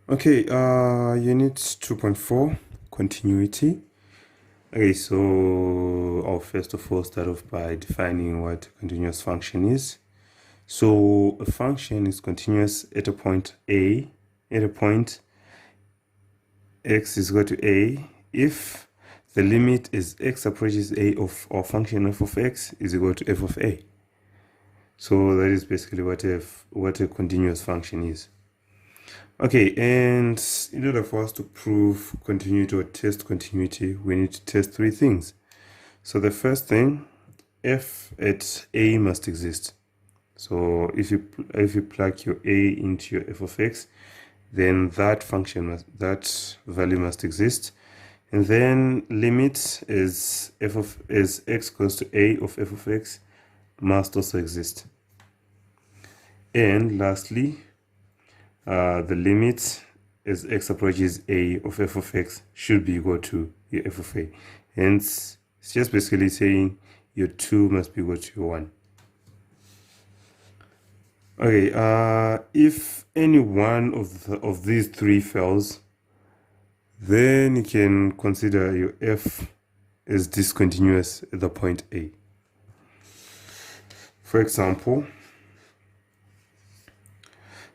Okay, unit 2.4, continuity. Okay, so I'll first of all start off by defining what a continuous function is. So a function is continuous at a point A, at a point x is equal to A, if the limit as x approaches A of our function f of x is equal to f of A. So that is basically what a continuous function is. Okay, and in order for us to prove continuity or test continuity, we need to test three things. So the first thing, f at A must exist. So if you plug your A into your f of x, then that value must exist. And then limit as x goes to A of f of x must also exist. And lastly, the limit as x approaches A of f of x should be equal to your f of A. Hence, it's just basically saying your 2 must be equal to your 1. Okay, if any one of these three fails, then you can consider your f as discontinuous at the point A. For example,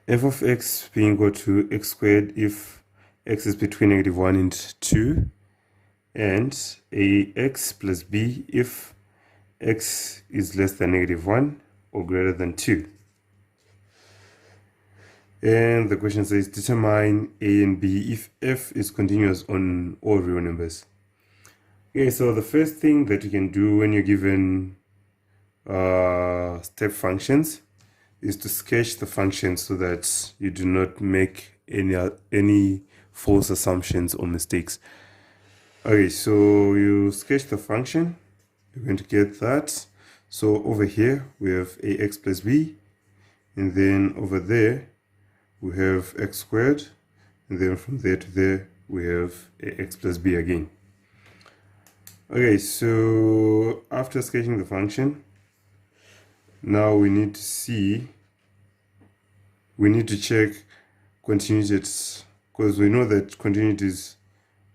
f of x being equal to x squared if x is between -1 and 2, and ax plus b if x is less than -1 or greater than 2. And the question says determine a and b if f is continuous on all real numbers. Okay, so the first thing that you can do when you're given step functions is to sketch the function so that you do not make any false assumptions or mistakes. Okay, so you sketch the function, you're going to get that. So over here we have ax plus b, and then over there we have x squared, and then from there to there we have ax plus b again. Okay, so after sketching the function, now we need to check continuity, because we know that continuity is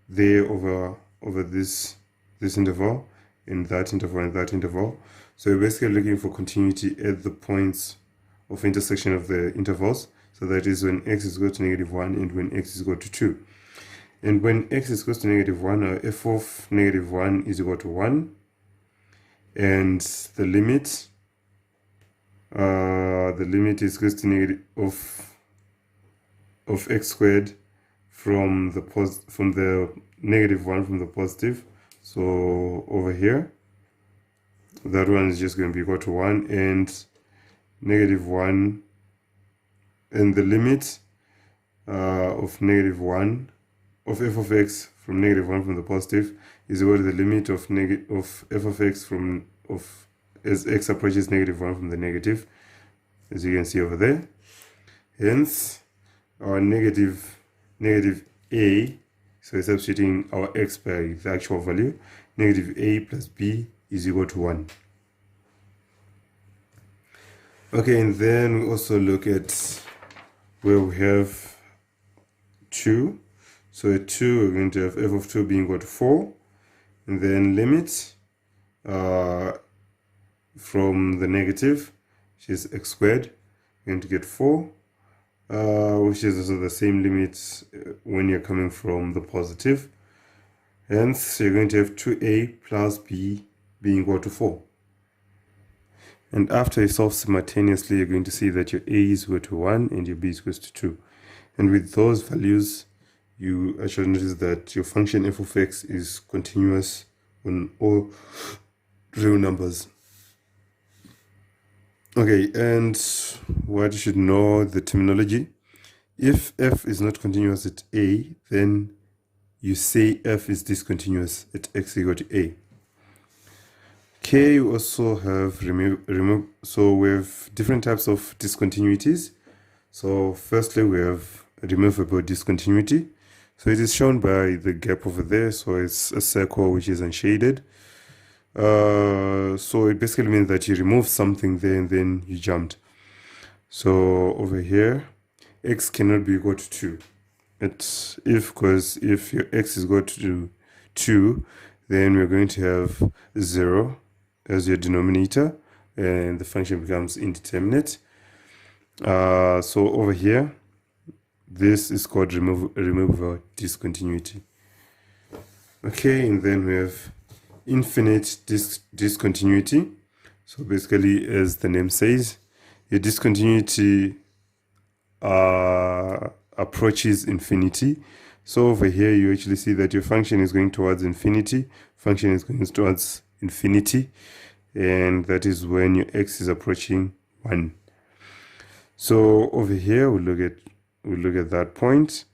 there over this interval, and that interval, and that interval. So we're basically looking for continuity at the points of intersection of the intervals. So that is when x is equal to -1 and when x is equal to 2. And when x is equal to -1, our f of -1 is equal to 1. And the limit is equal to negative of x squared from the -1 from the positive. So over here, that one is just going to be equal to 1, and -1, and the limit of -1 of f of x from -1 from the positive is equal to the limit of f of x as x approaches -1 from the negative, as you can see over there. Hence, our negative a, so substituting our x by the actual value, negative a plus b is equal to 1. Okay, and then we also look at where we have 2. So at 2, we're going to have f of 2 being equal to 4, and then limit from the negative, which is x squared, we're going to get 4, which is also the same limit when you're coming from the positive. Hence, you're going to have 2a plus b being equal to 4. And after you solve simultaneously, you're going to see that your a is equal to 1 and your b is equal to 2. And with those values, you actually notice that your function f of x is continuous on all real numbers. Okay, and what you should know, the terminology. If f is not continuous at a, then you say f is discontinuous at x equal to a. Okay, we also have so we have different types of discontinuities. So firstly, we have a removable discontinuity. So it is shown by the gap over there. So it's a circle which is unshaded. So it basically means that you remove something there and then you jumped. So over here, x cannot be equal to 2. because if your x is equal to 2, then we're going to have 0 as your denominator, and the function becomes indeterminate. So over here, this is called removable discontinuity. Okay, and then we have infinite discontinuity. So basically, as the name says, your discontinuity approaches infinity. So over here, you actually see that your function is going towards infinity, function is going towards infinity, and that is when your x is approaching 1. So over here, we'll look at that point.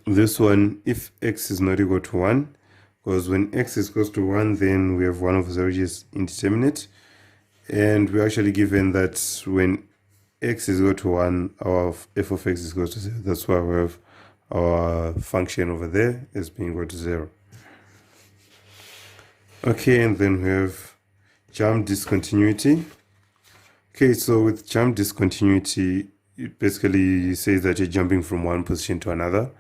This one, if x is not equal to 1, because when x is close to 1, then we have 1 over 0, which is indeterminate. And we're actually given that when x is equal to 1, our f of x is equal to 0. That's why we have our function over there as being equal to 0. Okay, and then we have jump discontinuity. Okay, so with jump discontinuity, it basically says that you're jumping from one position to another.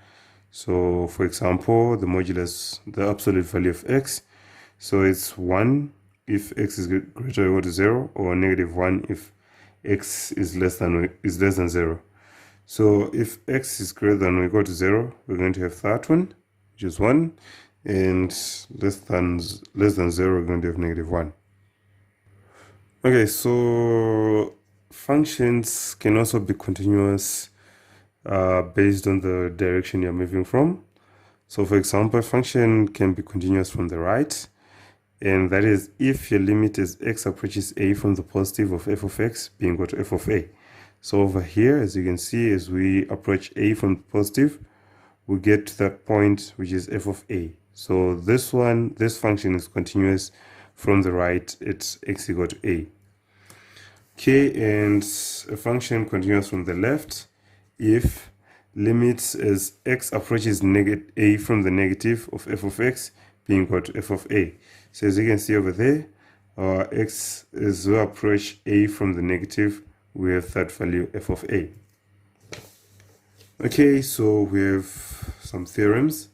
So for example, the modulus, the absolute value of x, so it's 1 if x is greater or equal to 0, or -1 if x is less than 0. So if x is greater than or equal to 0, we're going to have that one, which is 1, and less than 0, we're going to have -1. Okay, so functions can also be continuous based on the direction you're moving from. So for example, a function can be continuous from the right, and that is if your limit as x approaches a from the positive of f of x being equal to f of a. So over here, as you can see, as we approach a from the positive, we get to that point which is f of a. So this function is continuous from the right, it's x equal to a. Okay, and a function continuous from the left if limits as x approaches a from the negative of f of x being equal to f of a. So as you can see over there, our x, as we approach a from the negative, we have that value f of a. Okay, so we have some theorems.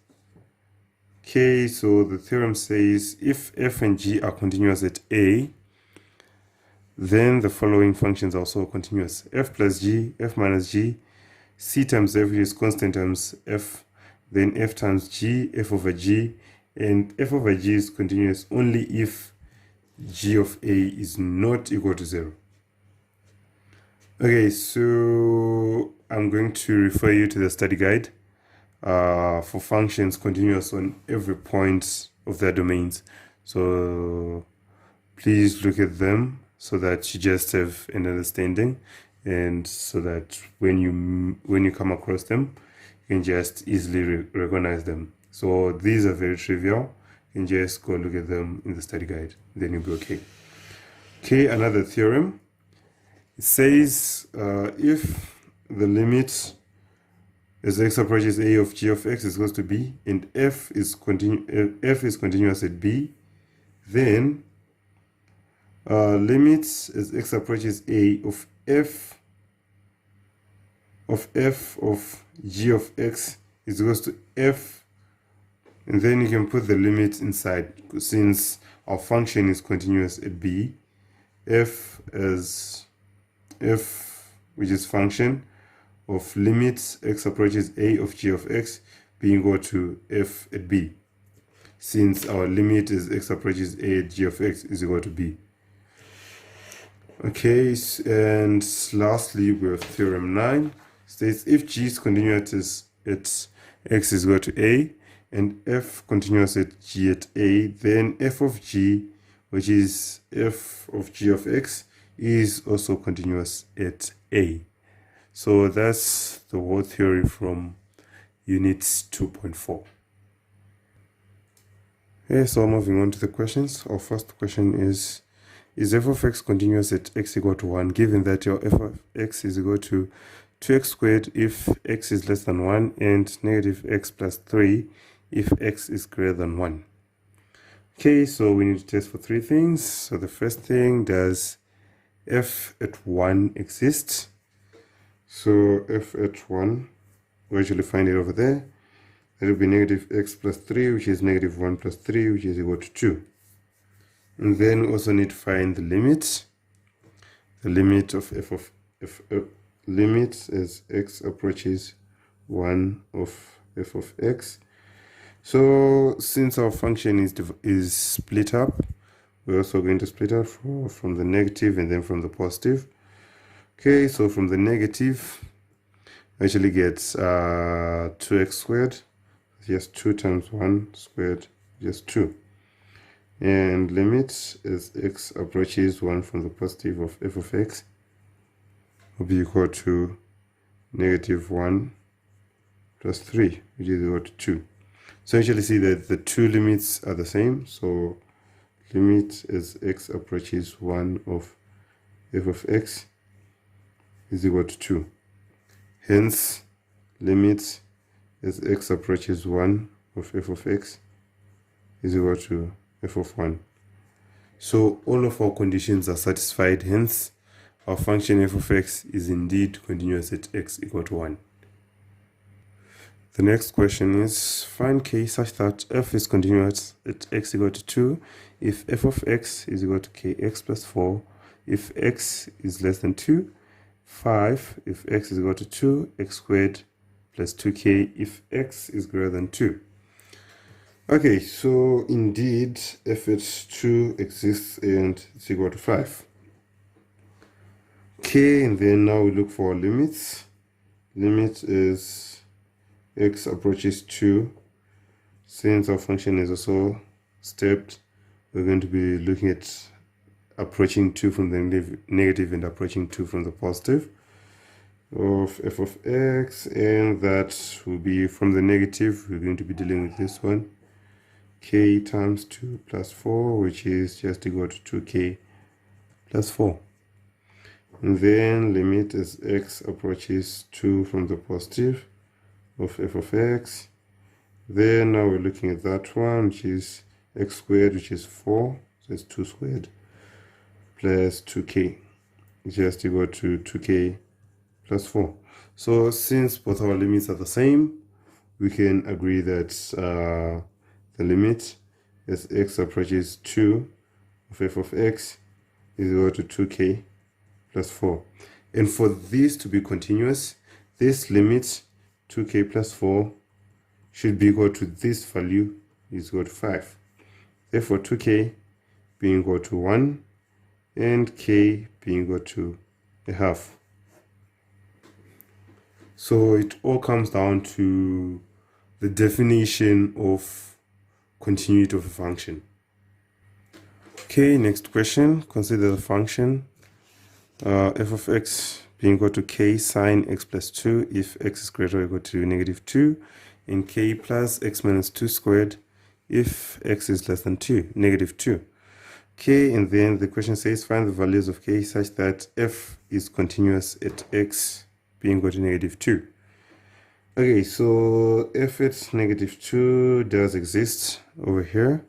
Okay, so the theorem says if f and g are continuous at a, then the following functions are also continuous: f plus g, f minus g, c times f, which is constant, times f, then f times g, f over g, and f over g is continuous only if g of a is not equal to 0. Okay, so I'm going to refer you to the study guide for functions continuous on every point of their domains. So please look at them so that you just have an understanding, and so that when you come across them, you can just easily recognize them. So these are very trivial. You can just go look at them in the study guide, then you'll be okay. Okay, another theorem. It says if the limit as x approaches a of g of x is equal to b, and f is continuous at b, then limits as x approaches a of f of g of x is equal to f, and then you can put the limit inside, since our function is continuous at b, f as f, which is function of limits x approaches a of g of x being equal to f at b, since our limit is x approaches a at g of x is equal to b. Okay, and lastly we have theorem 9. States if g is continuous at x is equal to a, and f continuous at g at a, then f of g, which is f of g of x, is also continuous at a. So that's the whole theory from unit 2.4. Okay, so moving on to the questions. Our first question is f of x continuous at x equal to 1, given that your f of x is equal to 2x squared if x is less than 1, and negative x plus 3 if x is greater than 1. Okay, so we need to test for 3 things. So the first thing, does f at 1 exist? So f at 1, we actually find it over there. That will be negative x plus 3, which is negative 1 plus 3, which is equal to 2. And then we also need to find the limit. The limit of limit as x approaches 1 of f of x. So since our function is split up, we're also going to split up from the negative and then from the positive. Okay, so from the negative, actually gets 2x squared, just 2 times 1 squared, just 2. And limit as x approaches 1 from the positive of f of x will be equal to negative 1 plus 3, which is equal to 2. So actually see that the two limits are the same. So limit as x approaches 1 of f of x is equal to 2. Hence, limit as x approaches 1 of f of x is equal to f of 1. So all of our conditions are satisfied. Hence, our function f of x is indeed continuous at x equal to 1. The next question is, find k such that f is continuous at x equal to 2 if f of x is equal to kx plus 4, if x is less than 2, 5 if x is equal to 2, x squared plus 2k if x is greater than 2. Okay, so indeed f at 2 exists and it's equal to 5. Okay, and then now we look for limits. Limit is x approaches 2. Since our function is also stepped, we're going to be looking at approaching 2 from the negative and approaching 2 from the positive of f of x, and that will be from the negative. We're going to be dealing with this one, k times 2 plus 4, which is just equal to 2k plus 4. And then limit as x approaches 2 from the positive of f of x. Then now we're looking at that one, which is x squared, which is 4, so it's 2 squared plus 2k, just equal to 2k plus 4. So since both our limits are the same, we can agree that the limit as x approaches 2 of f of x is equal to 2k plus 4. And for this to be continuous, this limit 2k plus 4 should be equal to this value is equal to 5. Therefore 2k being equal to 1 and k being equal to a half. So it all comes down to the definition of continuity of a function. Okay, next question. Consider the function f of x being equal to k sine x plus 2 if x is greater or equal to negative 2, and k plus x minus 2 squared if x is less than 2, negative 2. Okay, and then the question says find the values of k such that f is continuous at x being equal to negative 2. Okay, so f at negative 2 does exist over here,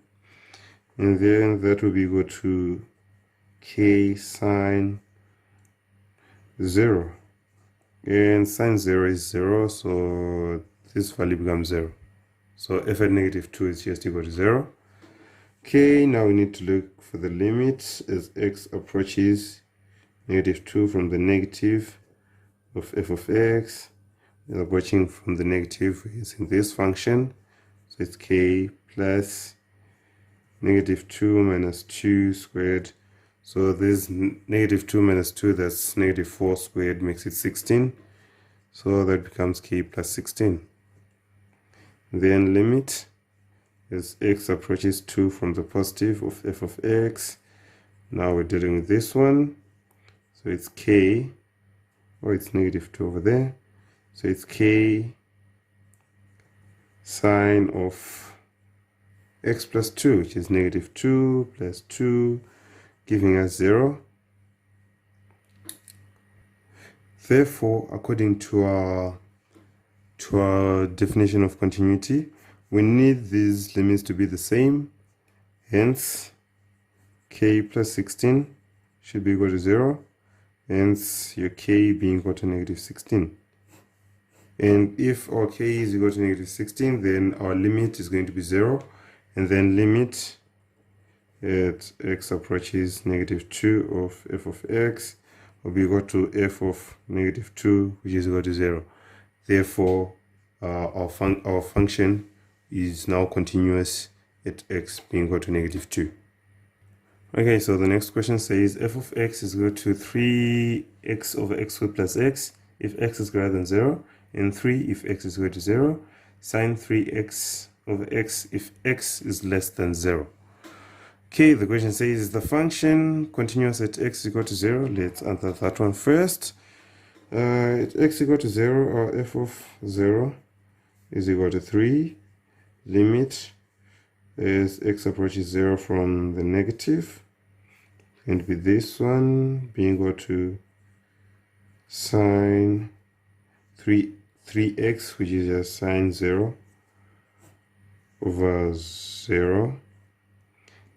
and then that will be equal to k sine 0, and sine 0 is 0, so this value becomes 0. So f at negative 2 is just equal to 0. Okay, now we need to look for the limit as x approaches negative 2 from the negative of f of x. We're approaching from the negative using this function. So it's k plus negative 2 minus 2 squared. So this negative 2 minus 2, that's negative 4 squared, makes it 16. So that becomes k plus 16. Then limit as x approaches 2 from the positive of f of x. Now we're dealing with this one. So it's k, or it's negative 2 over there. So it's k sine of x plus 2, which is negative 2 plus 2, giving us 0. Therefore, according to our definition of continuity, we need these limits to be the same. Hence, k plus 16 should be equal to 0. hence your k being equal to negative 16. And if our k is equal to negative 16, then our limit is going to be 0, and then limit at x approaches negative 2 of f of x will be equal to f of negative 2, which is equal to 0. Therefore, our function is now continuous at x being equal to negative 2. Okay, so the next question says f of x is equal to 3x over x squared plus x if x is greater than 0, and 3 if x is equal to 0, sine 3x over x if x is less than 0. Okay, the question says, is the function continuous at x equal to 0? Let's answer that one first. At x equal to 0, our f of 0 is equal to 3. Limit as x approaches 0 from the negative, and with this one being equal to sine 3x, which is just sine 0 over 0.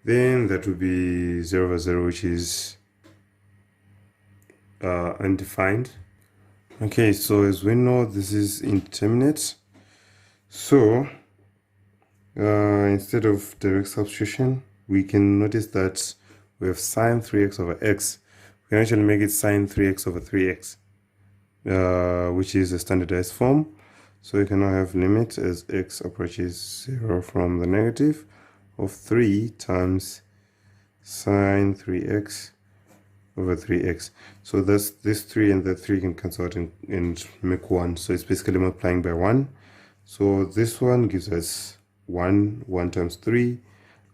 Then that would be 0 over 0, which is undefined. Okay, so as we know, this is indeterminate. So instead of direct substitution, we can notice that we have sine 3x over x. We can actually make it sine 3x over 3x, which is a standardized form. So we can now have limit as x approaches 0 from the negative of 3 times sine 3x over 3x. So that's this 3 and that 3 can cancel out and make 1. So it's basically multiplying by 1. So this one gives us 1 times 3.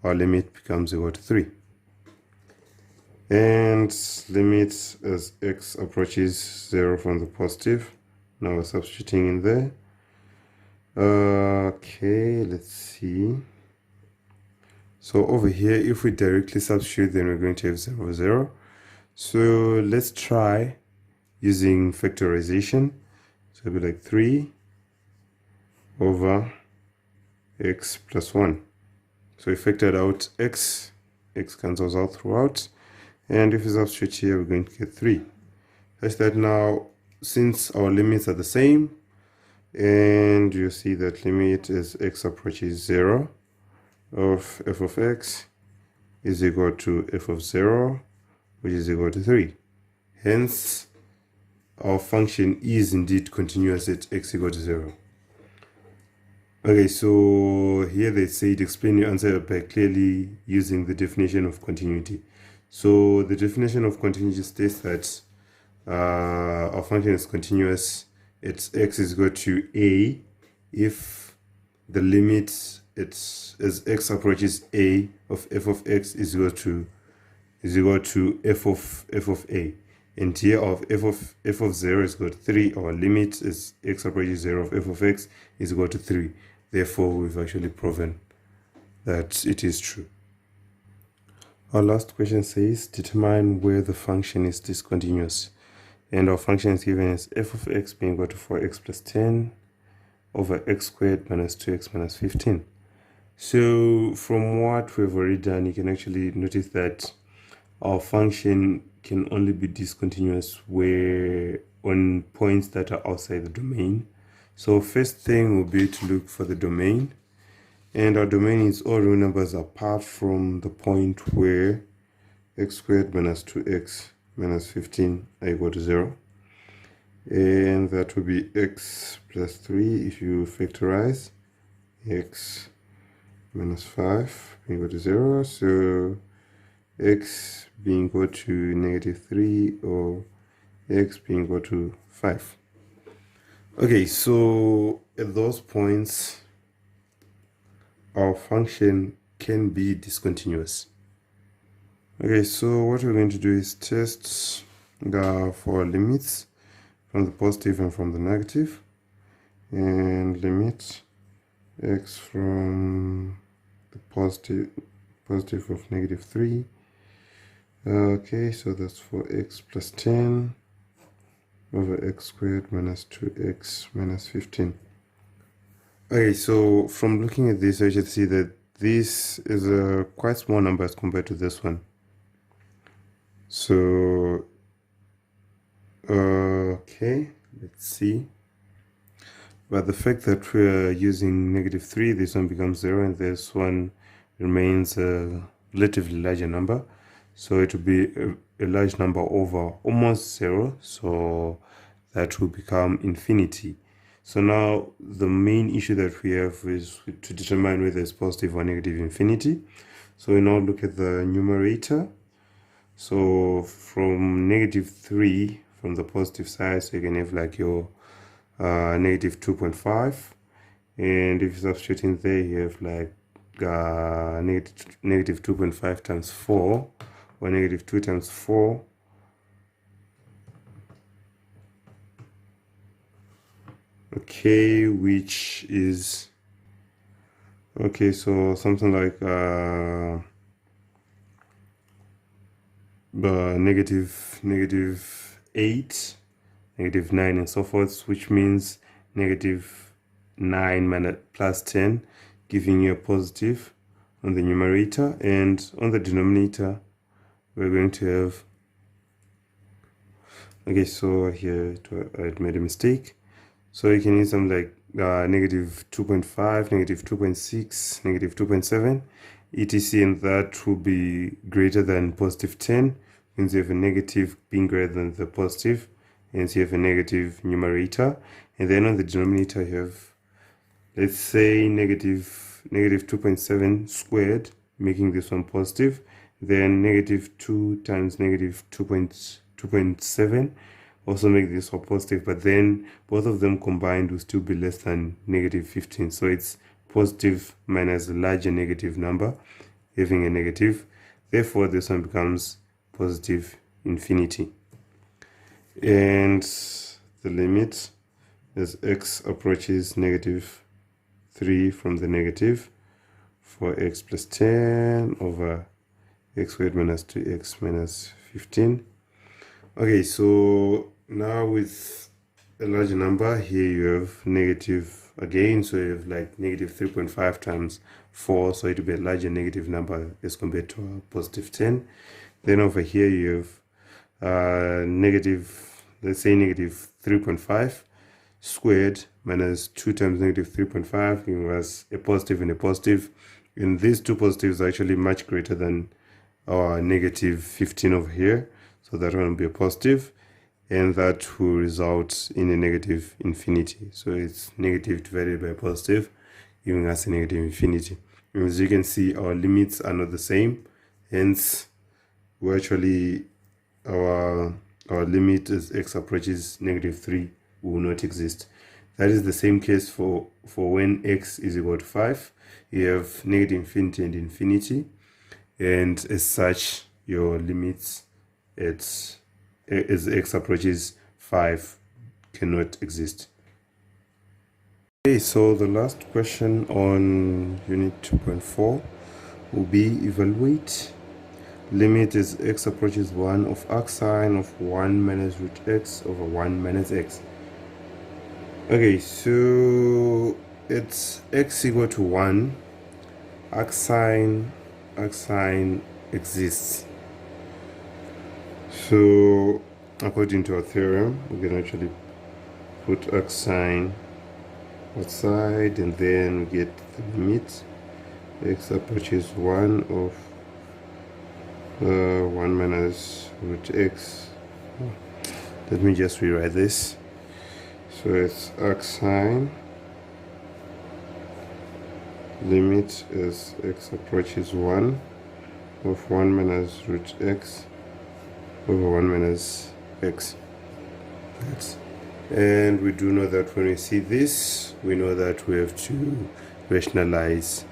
Our limit becomes equal to 3. And limit as x approaches 0 from the positive. Now we're substituting in there. Okay, let's see. So over here, if we directly substitute, then we're going to have 0 over 0. So let's try using factorization. So it'll be like 3 over x plus 1. So we factored out x cancels out throughout. And if we substitute here, we're going to get 3. Such that now, since our limits are the same, and you see that limit as x approaches 0 of f of x is equal to f of 0, which is equal to 3. Hence, our function is indeed continuous at x equal to 0. Okay, so here they said explain your answer by clearly using the definition of continuity. So the definition of continuity states that our function is continuous at x is equal to a if the limit as x approaches a of f of x is equal to f of a, and here of f of 0 is equal to 3. Our limit as x approaches 0 of f of x is equal to 3. Therefore, we've actually proven that it is true. Our last question says, determine where the function is discontinuous. And our function is given as f of x being equal to 4x plus 10 over x squared minus 2x minus 15. So from what we've already done, you can actually notice that our function can only be discontinuous where on points that are outside the domain. So first thing will be to look for the domain. And our domain is all real numbers apart from the point where x squared minus 2x minus 15 are equal to 0. And that will be x plus 3 if you factorize x minus 5 being equal to 0. So x being equal to negative 3 or x being equal to 5. Okay, so at those points, our function can be discontinuous. Okay, so what we're going to do is test for limits from the positive and from the negative, and limit x from the positive of negative 3. Okay, so that's for x plus 10 over x squared minus 2x minus 15. Okay, so from looking at this, I should see that this is a quite small number as compared to this one. So Okay, let's see. But the fact that we're using -3, this one becomes 0, and this one remains a relatively larger number. So it will be a large number over almost 0, so that will become infinity. So now the main issue that we have is to determine whether it's positive or negative infinity. So we now look at the numerator. So from -3, from the positive side, so you can have like your -2.5, and if you substitute in there, you have like negative 2.5 times 4, or -2 times 4. Okay, which is okay, so something like -8, -9, and so forth, which means -9 plus 10, giving you a positive on the numerator, and on the denominator we're going to have, okay, so here I made a mistake, so you can use something like -2.5, -2.6, -2.7, etc, and that will be greater than +10, means you have a negative being greater than the positive, and so you have a negative numerator. And then on the denominator you have, let's say, -2.7 squared, making this one positive, then -2 times -2.7 also make this one positive, but then both of them combined will still be less than -15. So it's positive minus a larger negative number, having a negative. Therefore, this one becomes positive infinity. And the limit as x approaches -3 from the negative for x plus 10 over x squared minus 2x minus 15. Okay, so now with a larger number, here you have negative again, so you have like -3.5 times 4, so it will be a larger negative number as compared to a positive 10. Then over here you have let's say -3.5 squared minus 2 times -3.5, giving us a positive and a positive, and these two positives are actually much greater than our -15 over here, so that one will be a positive, and that will result in a negative infinity. So it's negative divided by positive, giving us a negative infinity. And as you can see, our limits are not the same, hence we actually our limit as x approaches -3 will not exist. That is the same case for when x is equal to 5. You have negative infinity and infinity, and as such your limits as x approaches 5 cannot exist. Okay, so the last question on unit 2.4 will be evaluate limit as x approaches 1 of arcsine of 1 minus root x over 1 minus x. Okay, so it's x equal to 1, arcsine exists. So according to our theorem, we can actually put arcsine outside, and then we get the limit x approaches 1 of 1 minus root x. Let me just rewrite this. So it's arcsine limit as x approaches 1 of 1 minus root x over 1 minus x. And we do know that when we see this, we know that we have to rationalize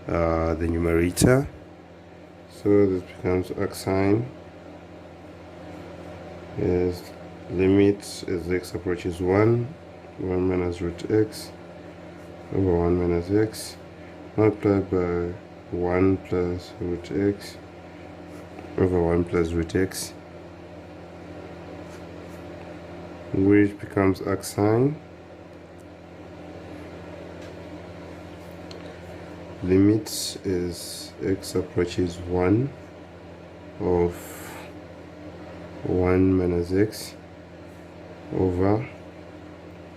the numerator. So this becomes arcsine as limit as x approaches 1 minus root x over 1 minus x multiplied by 1 plus root x over 1 plus root x, which becomes arcsine limit is x approaches 1 of 1 minus x over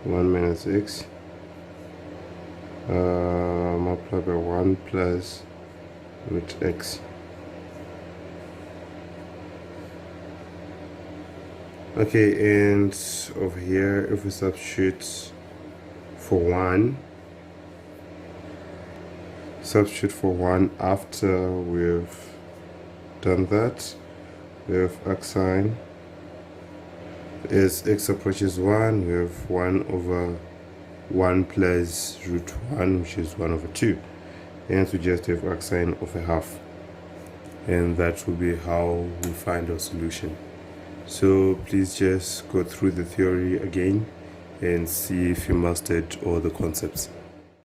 1 minus x multiplied by 1 plus root x. Okay, and over here, if we substitute for 1 after we've done that, we have x sign. As x approaches 1, we have 1 over 1 plus root 1, which is 1 over 2. Hence we just have x sign of a half, and that will be how we find our solution. So please just go through the theory again and see if you mastered all the concepts.